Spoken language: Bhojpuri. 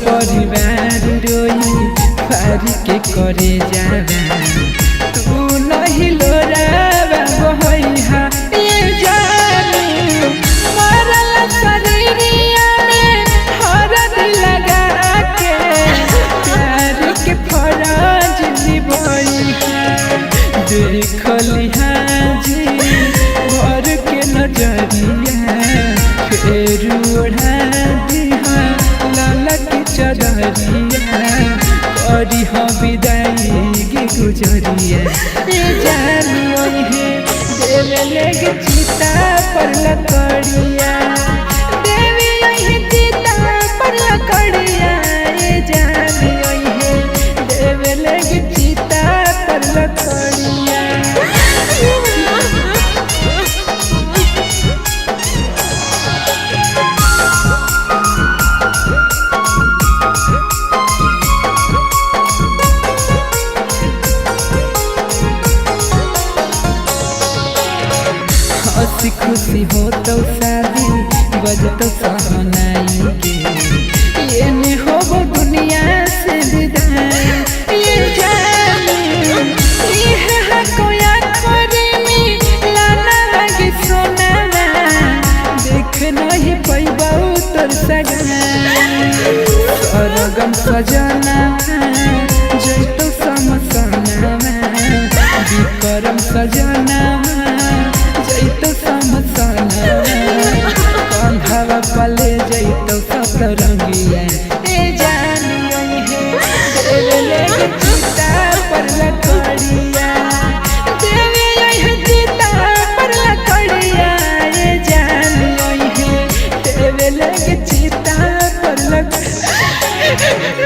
परिवार रोई फारी के करे जावा तू नहीं लोरावा बहैहा ये जानू मरल शरीरिया में हरद लगा के प्यार के फराज निभैहा देखलिहा जी घर के नजरिया फेर ओढ़ा दिहा ललक चदरिया करी हो विदाई के गुजरिया ये जानियो है देवे लेग चिता पर लकड़िया देवी यही चिता पर लकड़िया ये जानियो है देवे लेग चिता पर लकड़िया। हंसी खुशी हो तो शादी बजतो सहनाई के ये ने हो दुनिया से विदाई ये जानू ये है कोया करे में लाना लगे सोना देख नहीं पैबा तोर सगना सरगम सजना जैतो समसना विक्रम सजना जैतो समसना कंधवा पले जैतो सतरंगिया ए जानियो है देवे लेग चिता पर लकड़िया देवे यही चिता पर लकड़िया ए जानियो है देवे लेग चिता पर लकड़िया।